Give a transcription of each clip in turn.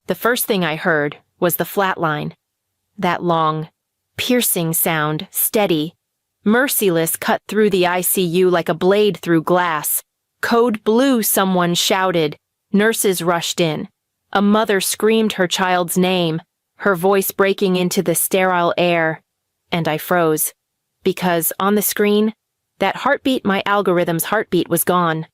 The first thing I heard was the flatline. That long, piercing sound, steady, merciless, cut through the ICU like a blade through glass. Code blue, someone shouted. Nurses rushed in. A mother screamed her child's name, her voice breaking into the sterile air. And I froze. Because, on the screen, that heartbeat, my algorithm's heartbeat, was gone.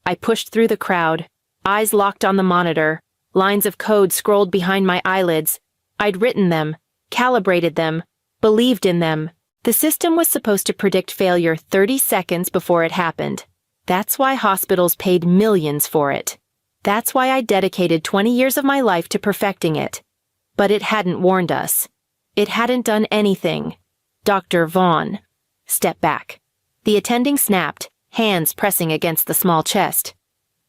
I pushed through the crowd, eyes locked on the monitor, lines of code scrolled behind my eyelids. I'd written them, calibrated them, believed in them. The system was supposed to predict failure 30 seconds before it happened. That's why hospitals paid millions for it. That's why I dedicated 20 years of my life to perfecting it. But it hadn't warned us. It hadn't done anything. Dr. Vaughn. Step back. The attending snapped, hands pressing against the small chest.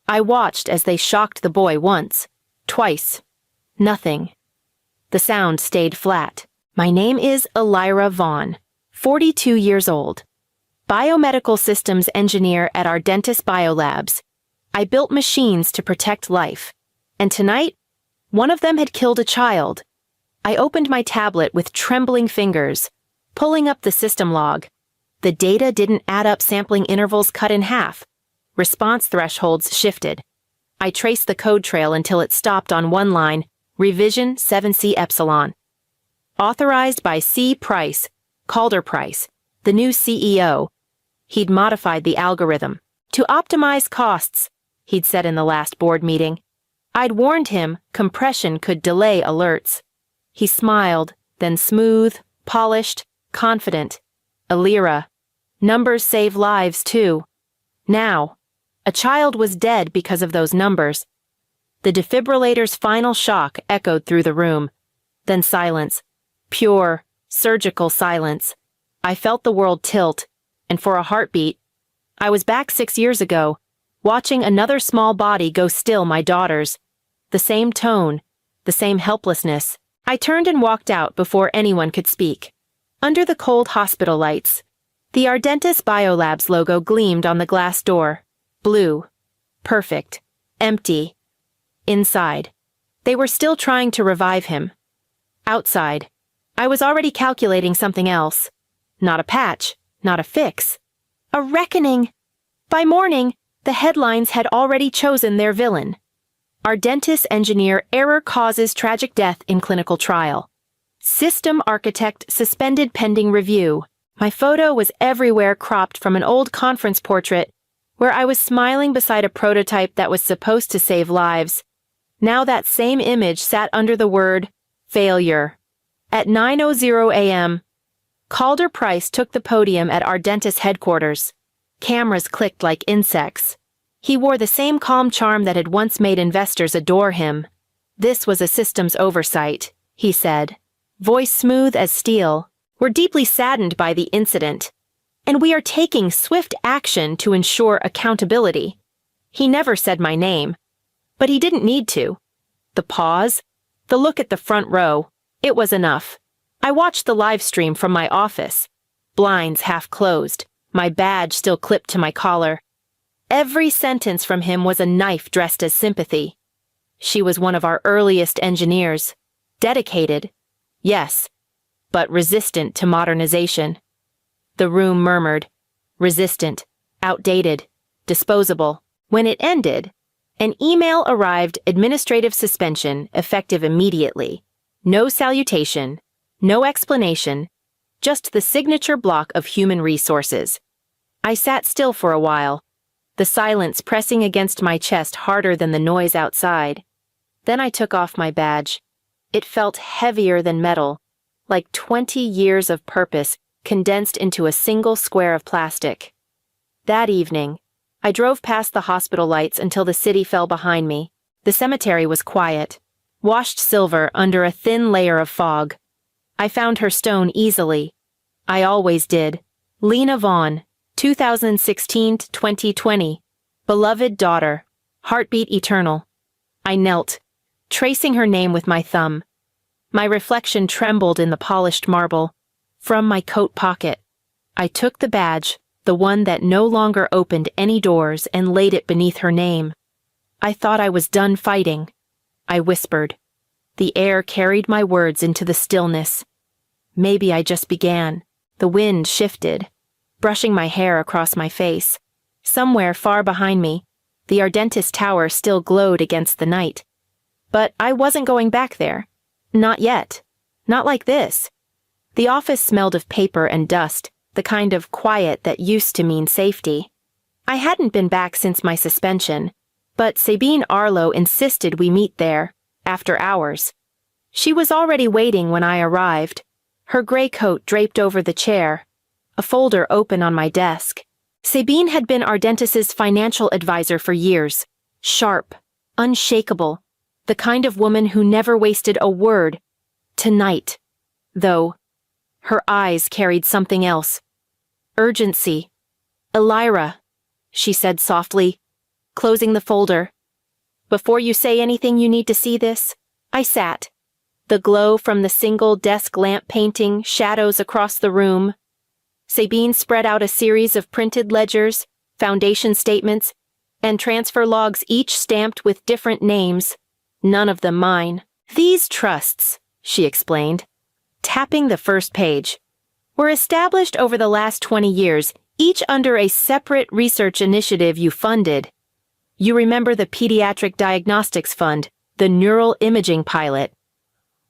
I watched as they shocked the boy once, twice. Nothing. The sound stayed flat. My name is Elira Vaughn, 42 years old. Biomedical systems engineer at our dentist biolabs. I built machines to protect life. And tonight, one of them had killed a child. I opened my tablet with trembling fingers, pulling up the system log. The data didn't add up, sampling intervals cut in half. Response thresholds shifted. I traced the code trail until it stopped on one line, revision 7C epsilon. Authorized by C. Price, Calder Price, the new CEO. He'd modified the algorithm to optimize costs, he'd said in the last board meeting. I'd warned him compression could delay alerts. He smiled, then smooth, polished, confident. Elira. Numbers save lives, too. Now, a child was dead because of those numbers. The defibrillator's final shock echoed through the room. Then silence. Pure, surgical silence. I felt the world tilt, and for a heartbeat, I was back 6 years ago, watching another small body go still, my daughter's. The same tone, the same helplessness. I turned and walked out before anyone could speak. Under the cold hospital lights, the Ardentis Biolabs logo gleamed on the glass door. Blue. Perfect. Empty. Inside. They were still trying to revive him. Outside. I was already calculating something else. Not a patch. Not a fix. A reckoning. By morning, the headlines had already chosen their villain. Ardentis engineer error causes tragic death in clinical trial. System architect suspended pending review. My photo was everywhere, cropped from an old conference portrait where I was smiling beside a prototype that was supposed to save lives. Now that same image sat under the word failure. At 9:00 a.m., Calder Price took the podium at Ardentis headquarters. Cameras clicked like insects. He wore the same calm charm that had once made investors adore him. This was a systems oversight, he said, voice smooth as steel. We're deeply saddened by the incident, and we are taking swift action to ensure accountability. He never said my name, but he didn't need to. The pause, the look at the front row, it was enough. I watched the live stream from my office, blinds half closed, my badge still clipped to my collar. Every sentence from him was a knife dressed as sympathy. She was one of our earliest engineers, dedicated, yes, but resistant to modernization. The room murmured, resistant, outdated, disposable. When it ended, an email arrived: administrative suspension, effective immediately. No salutation, no explanation, just the signature block of human resources. I sat still for a while, the silence pressing against my chest harder than the noise outside. Then I took off my badge. It felt heavier than metal, like 20 years of purpose condensed into a single square of plastic. That evening, I drove past the hospital lights until the city fell behind me. The cemetery was quiet, washed silver under a thin layer of fog. I found her stone easily. I always did. Elira Vaughn, 2016 to 2020. Beloved daughter. Heartbeat eternal. I knelt, tracing her name with my thumb. My reflection trembled in the polished marble. From my coat pocket, I took the badge, the one that no longer opened any doors, and laid it beneath her name. I thought I was done fighting. I whispered, The air carried my words into the stillness. Maybe I just began. The wind shifted, brushing my hair across my face. Somewhere far behind me, the Ardentis Tower still glowed against the night. But I wasn't going back there. Not yet. Not like this. The office smelled of paper and dust, the kind of quiet that used to mean safety. I hadn't been back since my suspension, but Sabine Arlo insisted we meet there, after hours. She was already waiting when I arrived, her gray coat draped over the chair, a folder open on my desk. Sabine had been Ardentis's financial advisor for years, sharp, unshakable, the kind of woman who never wasted a word. Tonight, though, her eyes carried something else. Urgency. "Elira," she said softly, closing the folder. "Before you say anything, you need to see this." I sat. The glow from the single desk lamp painting shadows across the room. Sabine spread out a series of printed ledgers, foundation statements, and transfer logs, each stamped with different names, none of them mine. "These trusts," she explained, tapping the first page, "were established over the last 20 years, each under a separate research initiative you funded. You remember the Pediatric Diagnostics Fund, the Neural Imaging Pilot.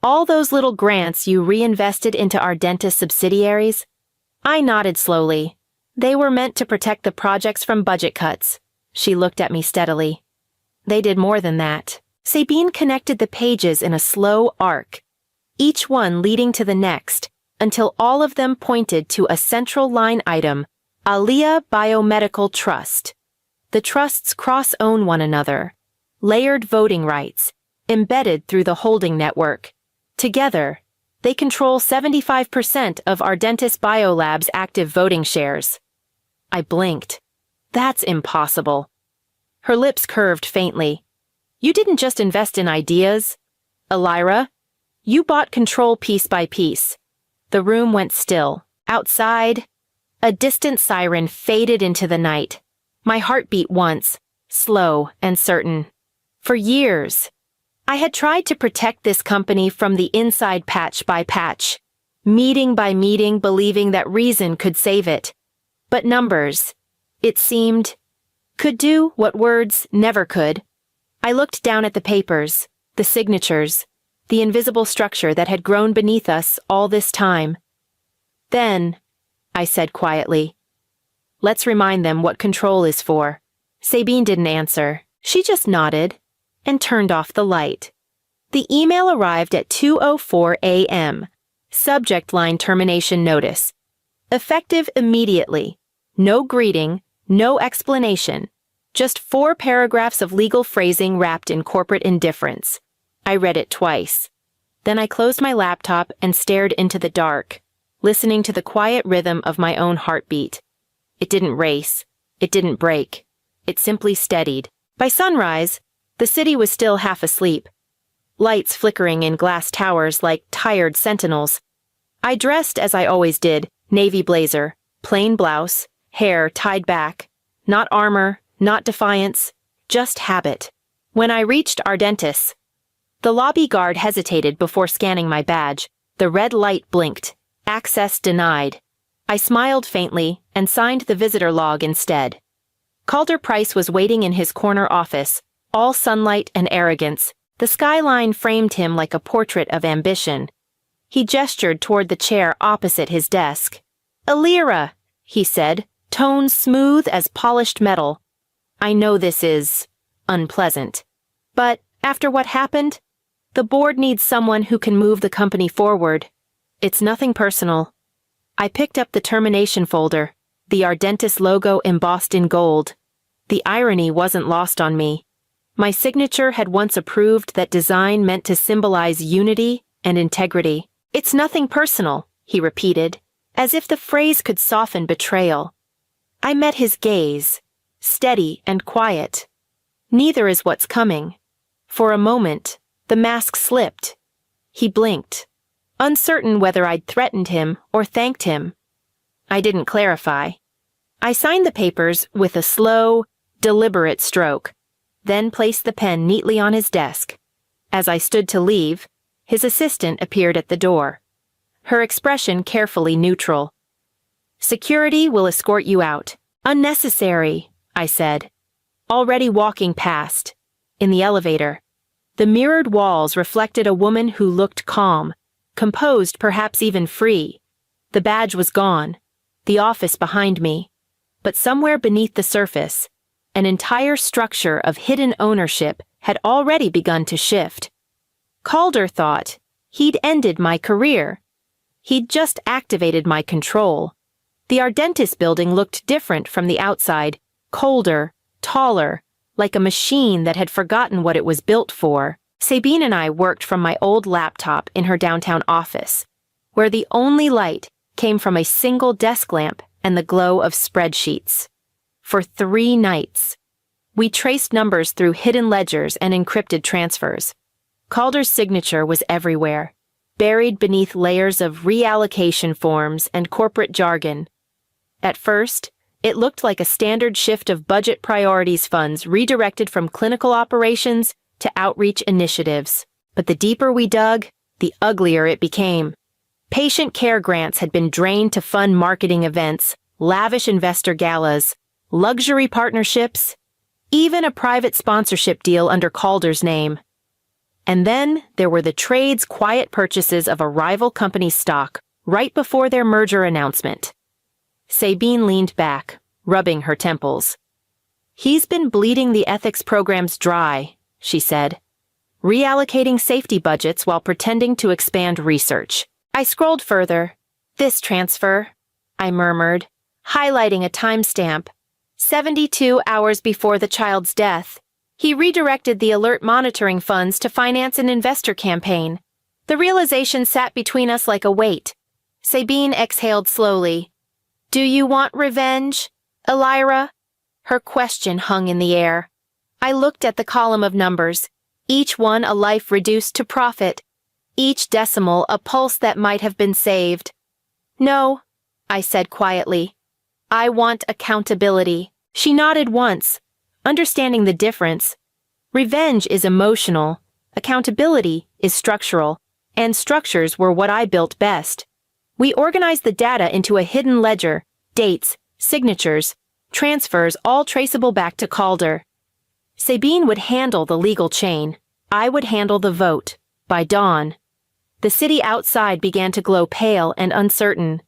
All those little grants you reinvested into Ardentis subsidiaries?" I nodded slowly. "They were meant to protect the projects from budget cuts." She looked at me steadily. "They did more than that." Sabine connected the pages in a slow arc, each one leading to the next, until all of them pointed to a central line item, Elira Biomedical Trust. The trusts cross-own one another, layered voting rights, embedded through the holding network. Together, they control 75% of Ardentis Biolab's active voting shares. I blinked. "That's impossible." Her lips curved faintly. "You didn't just invest in ideas, Elira. You bought control piece by piece." The room went still. Outside, a distant siren faded into the night. My heart beat once, slow and certain. For years, I had tried to protect this company from the inside patch by patch, meeting by meeting, believing that reason could save it. But numbers, it seemed, could do what words never could. I looked down at the papers, the signatures, the invisible structure that had grown beneath us all this time. "Then," I said quietly, "let's remind them what control is for." Sabine didn't answer. She just nodded and turned off the light. The email arrived at 2:04 a.m. Subject line termination notice. Effective immediately. No greeting, no explanation. Just 4 paragraphs of legal phrasing wrapped in corporate indifference. I read it twice. Then I closed my laptop and stared into the dark, listening to the quiet rhythm of my own heartbeat. It didn't race. It didn't break. It simply steadied. By sunrise, the city was still half asleep, lights flickering in glass towers like tired sentinels. I dressed as I always did, navy blazer, plain blouse, hair tied back. Not armor, not defiance, just habit. When I reached Ardentis, the lobby guard hesitated before scanning my badge. The red light blinked. Access denied. I smiled faintly and signed the visitor log instead. Calder Price was waiting in his corner office, all sunlight and arrogance. The skyline framed him like a portrait of ambition. He gestured toward the chair opposite his desk. "Elira," he said, tones smooth as polished metal. "I know this is unpleasant, but after what happened, the board needs someone who can move the company forward. It's nothing personal." I picked up the termination folder, the Ardentis logo embossed in gold. The irony wasn't lost on me. My signature had once approved that design meant to symbolize unity and integrity. "It's nothing personal," he repeated, as if the phrase could soften betrayal. I met his gaze, steady and quiet. "Neither is what's coming." For a moment, the mask slipped. He blinked, uncertain whether I'd threatened him or thanked him. I didn't clarify. I signed the papers with a slow, deliberate stroke, then placed the pen neatly on his desk. As I stood to leave, His assistant appeared at the door, her expression carefully neutral. "Security will escort you out." "Unnecessary," I said, already walking past. In the elevator, the mirrored walls reflected a woman who looked calm, composed, perhaps even free. The badge was gone, the office behind me, but somewhere beneath the surface, an entire structure of hidden ownership had already begun to shift. Calder thought he'd ended my career. He'd just activated my control. The Ardentis building looked different from the outside, colder, taller, like a machine that had forgotten what it was built for. Sabine and I worked from my old laptop in her downtown office, where the only light came from a single desk lamp and the glow of spreadsheets. For 3 nights, we traced numbers through hidden ledgers and encrypted transfers. Calder's signature was everywhere, buried beneath layers of reallocation forms and corporate jargon. At first, it looked like a standard shift of budget priorities funds redirected from clinical operations to outreach initiatives. But the deeper we dug, the uglier it became. Patient care grants had been drained to fund marketing events, lavish investor galas, luxury partnerships, even a private sponsorship deal under Calder's name. And then there were the trade's quiet purchases of a rival company's stock right before their merger announcement. Sabine leaned back, rubbing her temples. "He's been bleeding the ethics programs dry," she said, reallocating safety budgets while pretending to expand research. I scrolled further. "This transfer," I murmured, highlighting a timestamp. 72 hours before the child's death. He redirected the alert monitoring funds to finance an investor campaign. The realization sat between us like a weight. Sabine exhaled slowly. "Do you want revenge, Elira?" Her question hung in the air. I looked at the column of numbers, each one a life reduced to profit, each decimal a pulse that might have been saved. "No," I said quietly. "I want accountability." She nodded once, understanding the difference. Revenge is emotional, accountability is structural, and structures were what I built best. We organized the data into a hidden ledger, dates, signatures, transfers all traceable back to Calder. Sabine would handle the legal chain. I would handle the vote. By dawn, the city outside began to glow pale and uncertain.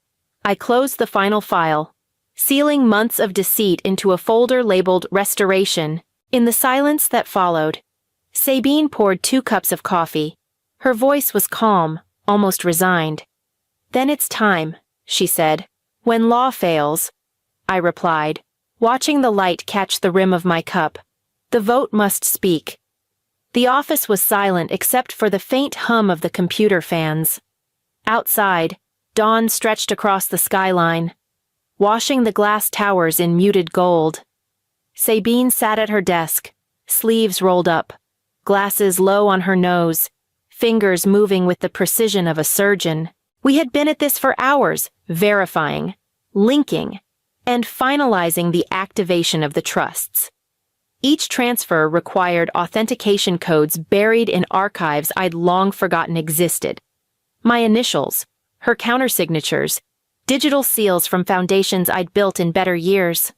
I closed the final file, sealing months of deceit into a folder labeled Restoration. In the silence that followed, Sabine poured 2 cups of coffee. Her voice was calm, almost resigned. "Then it's time," she said. "When law fails," I replied, watching the light catch the rim of my cup. "The vote must speak." The office was silent except for the faint hum of the computer fans. Outside, dawn stretched across the skyline, washing the glass towers in muted gold. Sabine sat at her desk, sleeves rolled up, glasses low on her nose, fingers moving with the precision of a surgeon. We had been at this for hours, verifying, linking, and finalizing the activation of the trusts. Each transfer required authentication codes buried in archives I'd long forgotten existed. My initials, her countersignatures, digital seals from foundations I'd built in better years,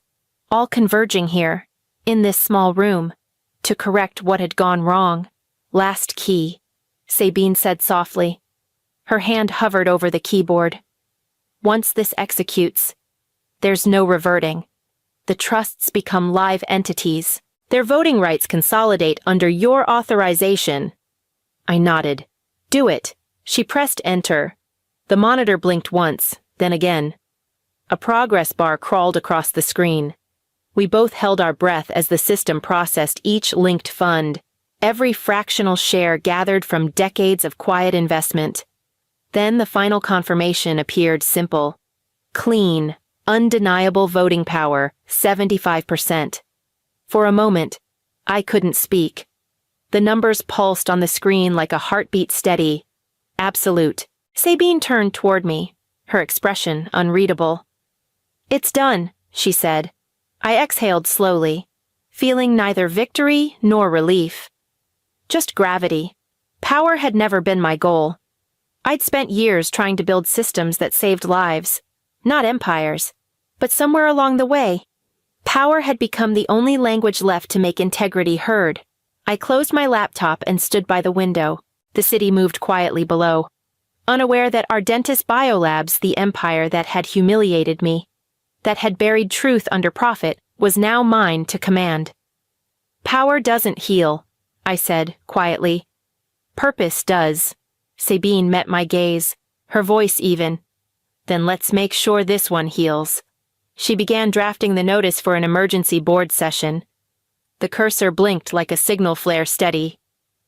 all converging here, in this small room, to correct what had gone wrong. "Last key," Sabine said softly. Her hand hovered over the keyboard. "Once this executes, there's no reverting. The trusts become live entities. Their voting rights consolidate under your authorization." I nodded. "Do it." She pressed enter. The monitor blinked once, then again. A progress bar crawled across the screen. We both held our breath as the system processed each linked fund, every fractional share gathered from decades of quiet investment. Then the final confirmation appeared simple. Clean, undeniable voting power, 75%. For a moment, I couldn't speak. The numbers pulsed on the screen like a heartbeat steady. Absolute. Sabine turned toward me, her expression unreadable. "It's done," she said. I exhaled slowly, feeling neither victory nor relief. Just gravity. Power had never been my goal. I'd spent years trying to build systems that saved lives, not empires. But somewhere along the way, power had become the only language left to make integrity heard. I closed my laptop and stood by the window. The city moved quietly below, unaware that Ardentis Biolabs, the empire that had humiliated me, that had buried truth under profit, was now mine to command. Power doesn't heal, I said, quietly. Purpose does. Sabine met my gaze, her voice even. Then let's make sure this one heals. She began drafting the notice for an emergency board session. The cursor blinked like a signal flare steady.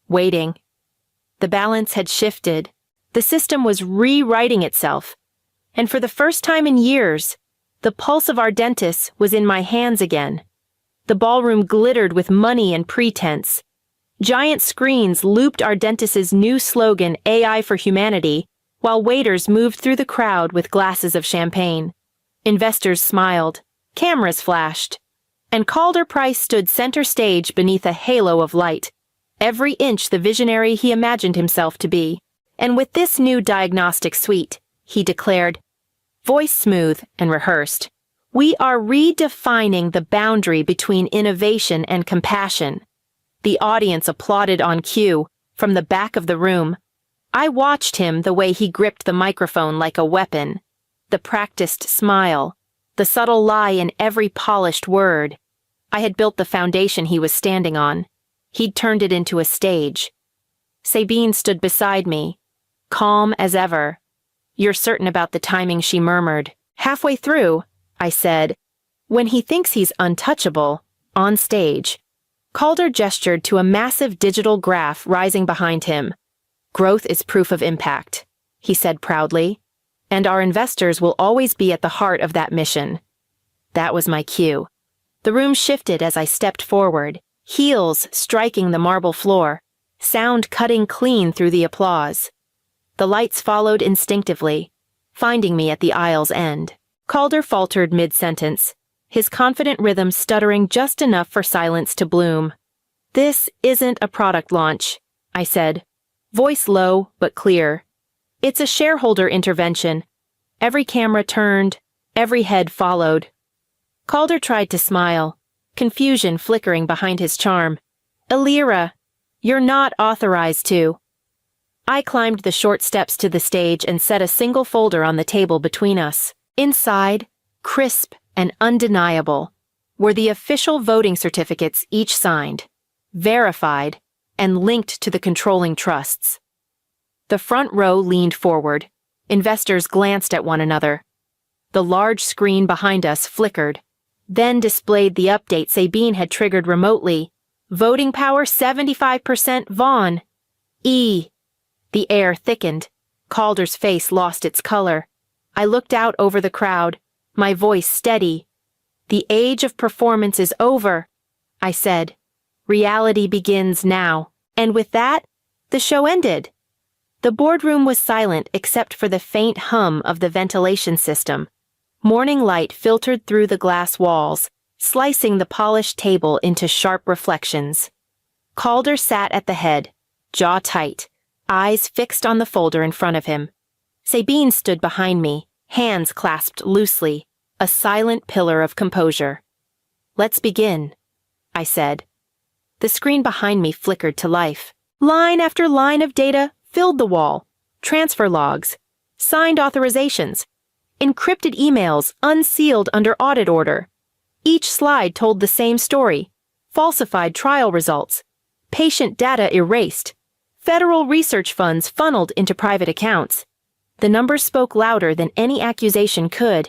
Waiting. The balance had shifted. The system was rewriting itself. And for the first time in years, the pulse of Ardentis was in my hands again. The ballroom glittered with money and pretense. Giant screens looped Ardentis's new slogan, AI for Humanity, while waiters moved through the crowd with glasses of champagne. Investors smiled, cameras flashed, and Calder Price stood center stage beneath a halo of light, every inch the visionary he imagined himself to be. And with this new diagnostic suite, he declared, voice smooth and rehearsed, we are redefining the boundary between innovation and compassion. The audience applauded on cue, from the back of the room. I watched him the way he gripped the microphone like a weapon. The practiced smile, the subtle lie in every polished word. I had built the foundation he was standing on. He'd turned it into a stage. Sabine stood beside me, calm as ever. You're certain about the timing, she murmured. Halfway through, I said, when he thinks he's untouchable, on stage. Calder gestured to a massive digital graph rising behind him. Growth is proof of impact, he said proudly, and our investors will always be at the heart of that mission. That was my cue. The room shifted as I stepped forward, heels striking the marble floor, sound cutting clean through the applause. The lights followed instinctively, finding me at the aisle's end. Calder faltered mid-sentence, his confident rhythm stuttering just enough for silence to bloom. This isn't a product launch, I said, voice low but clear. It's a shareholder intervention. Every camera turned, every head followed. Calder tried to smile, confusion flickering behind his charm. Elira, you're not authorized to. I climbed the short steps to the stage and set a single folder on the table between us. Inside, crisp and undeniable, were the official voting certificates each signed, verified, and linked to the controlling trusts. The front row leaned forward. Investors glanced at one another. The large screen behind us flickered, then displayed the update Sabine had triggered remotely. Voting power 75% Vaughn. E. The air thickened. Calder's face lost its color. I looked out over the crowd, my voice steady. The age of performance is over, I said. Reality begins now. And with that, the show ended. The boardroom was silent except for the faint hum of the ventilation system. Morning light filtered through the glass walls, slicing the polished table into sharp reflections. Calder sat at the head, jaw tight, eyes fixed on the folder in front of him. Sabine stood behind me, hands clasped loosely, a silent pillar of composure. Let's begin, I said. The screen behind me flickered to life. Line after line of data filled the wall. Transfer logs, signed authorizations, encrypted emails unsealed under audit order. Each slide told the same story. Falsified trial results, patient data erased, federal research funds funneled into private accounts. The numbers spoke louder than any accusation could.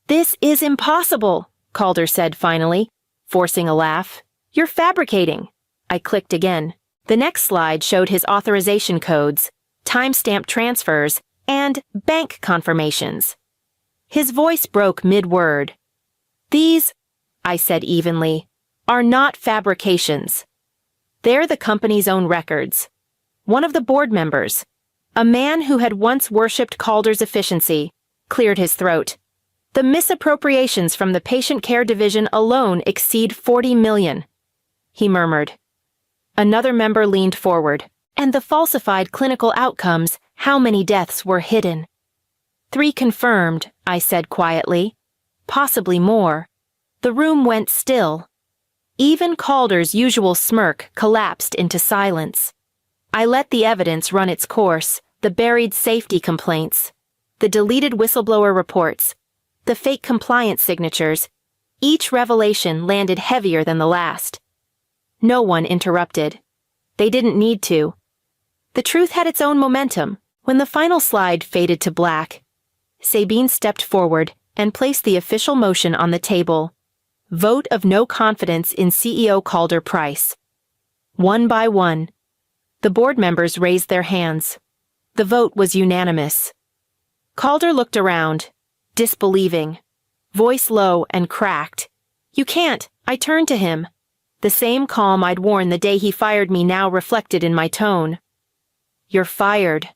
This is impossible, Calder said finally, forcing a laugh. You're fabricating. I clicked again. The next slide showed his authorization codes, timestamp transfers, and bank confirmations. His voice broke mid-word. These, I said evenly, are not fabrications. They're the company's own records. One of the board members, a man who had once worshipped Calder's efficiency, cleared his throat. The misappropriations from the patient care division alone exceed 40 million, he murmured. Another member leaned forward. And the falsified clinical outcomes, how many deaths were hidden? 3 confirmed, I said quietly. Possibly more. The room went still. Even Calder's usual smirk collapsed into silence. I let the evidence run its course, the buried safety complaints, the deleted whistleblower reports, the fake compliance signatures. Each revelation landed heavier than the last. No one interrupted. They didn't need to. The truth had its own momentum. When the final slide faded to black, Sabine stepped forward and placed the official motion on the table. Vote of no confidence in CEO Calder Price. One by one, the board members raised their hands. The vote was unanimous. Calder looked around, disbelieving, voice low and cracked. "You can't," I turned to him. The same calm I'd worn the day he fired me now reflected in my tone. "You're fired."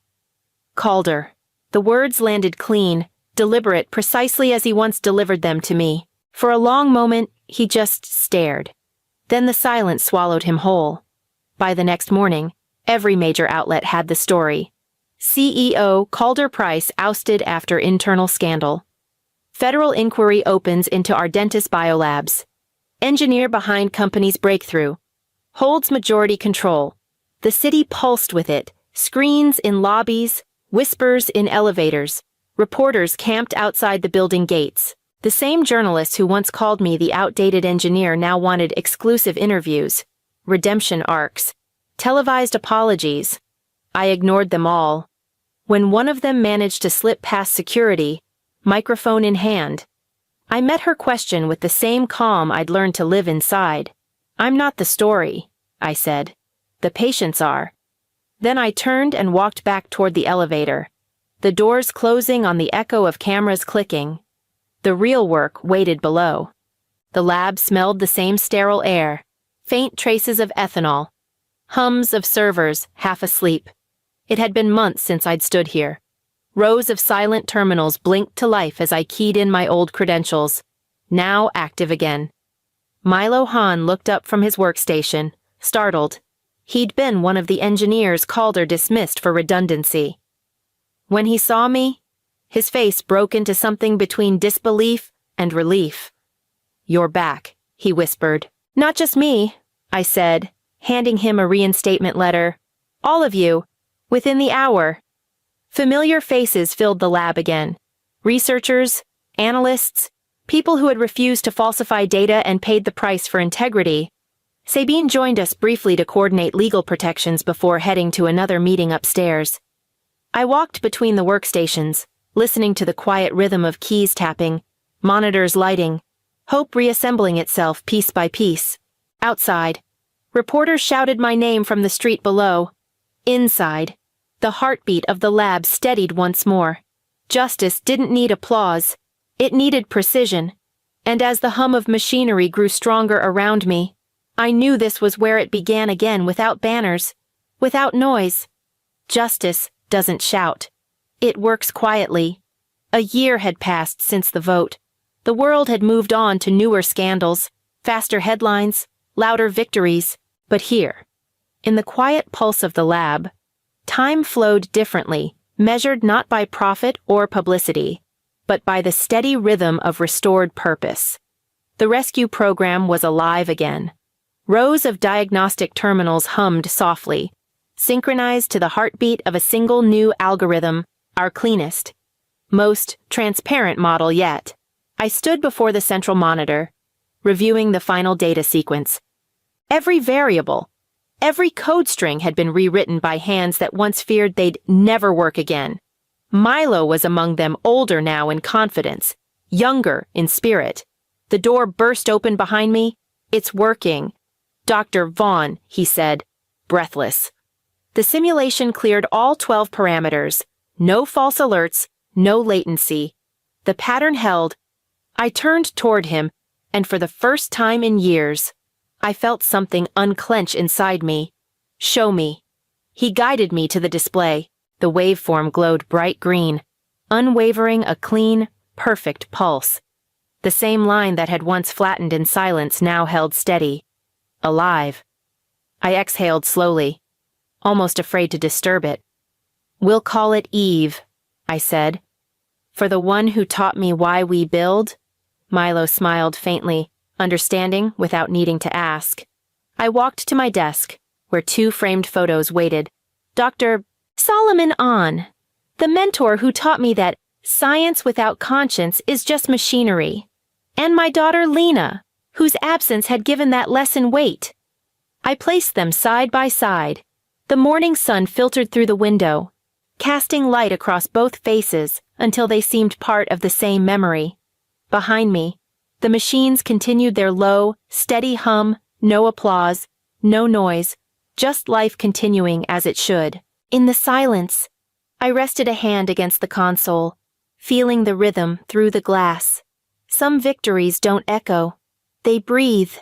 Calder. The words landed clean, deliberate, precisely as he once delivered them to me. For a long moment, he just stared. Then the silence swallowed him whole. By the next morning, every major outlet had the story. CEO Calder Price ousted after internal scandal. Federal inquiry opens into Ardentis Biolabs. Engineer behind company's breakthrough. Holds majority control. The city pulsed with it. Screens in lobbies, whispers in elevators. Reporters camped outside the building gates. The same journalists who once called me the outdated engineer now wanted exclusive interviews, redemption arcs, televised apologies. I ignored them all. When one of them managed to slip past security, microphone in hand, I met her question with the same calm I'd learned to live inside. "I'm not the story," I said. "The patients are." Then I turned and walked back toward the elevator, the doors closing on the echo of cameras clicking. The real work waited below. The lab smelled the same sterile air, faint traces of ethanol, hums of servers half asleep. It had been months since I'd stood here. Rows of silent terminals blinked to life as I keyed in my old credentials, now active again. Milo Hahn looked up from his workstation, startled. He'd been one of the engineers Calder dismissed for redundancy. When he saw me, his face broke into something between disbelief and relief. "You're back," he whispered. "Not just me," I said, handing him a reinstatement letter. "All of you, within the hour." Familiar faces filled the lab again. Researchers, analysts, people who had refused to falsify data and paid the price for integrity. Sabine joined us briefly to coordinate legal protections before heading to another meeting upstairs. I walked between the workstations, listening to the quiet rhythm of keys tapping, monitors lighting, hope reassembling itself piece by piece. Outside, reporters shouted my name from the street below. Inside, the heartbeat of the lab steadied once more. Justice didn't need applause. It needed precision. And as the hum of machinery grew stronger around me, I knew this was where it began again, without banners, without noise. Justice doesn't shout. It works quietly. A year had passed since the vote. The world had moved on to newer scandals, faster headlines, louder victories. But here, in the quiet pulse of the lab, time flowed differently, measured not by profit or publicity, but by the steady rhythm of restored purpose. The rescue program was alive again. Rows of diagnostic terminals hummed softly, synchronized to the heartbeat of a single new algorithm, our cleanest, most transparent model yet. I stood before the central monitor, reviewing the final data sequence. Every variable, every code string had been rewritten by hands that once feared they'd never work again. Milo was among them, older now in confidence, younger in spirit. The door burst open behind me. "It's working." "Dr. Vaughn," he said, breathless. The simulation cleared all 12 parameters. No false alerts, no latency. The pattern held. I turned toward him, and for the first time in years, I felt something unclench inside me. "Show me." He guided me to the display. The waveform glowed bright green, unwavering, a clean, perfect pulse. The same line that had once flattened in silence now held steady. Alive. I exhaled slowly. almost afraid to disturb it. "We'll call it Eve," I said. "For the one who taught me why we build?" Milo smiled faintly, understanding without needing to ask. I walked to my desk, where 2 framed photos waited. Dr. Solomon Ahn, the mentor who taught me that science without conscience is just machinery, and my daughter Lena, whose absence had given that lesson weight. I placed them side by side. The morning sun filtered through the window, casting light across both faces until they seemed part of the same memory. Behind me, the machines continued their low, steady hum, no applause, no noise, just life continuing as it should. In the silence, I rested a hand against the console, feeling the rhythm through the glass. Some victories don't echo. They breathe.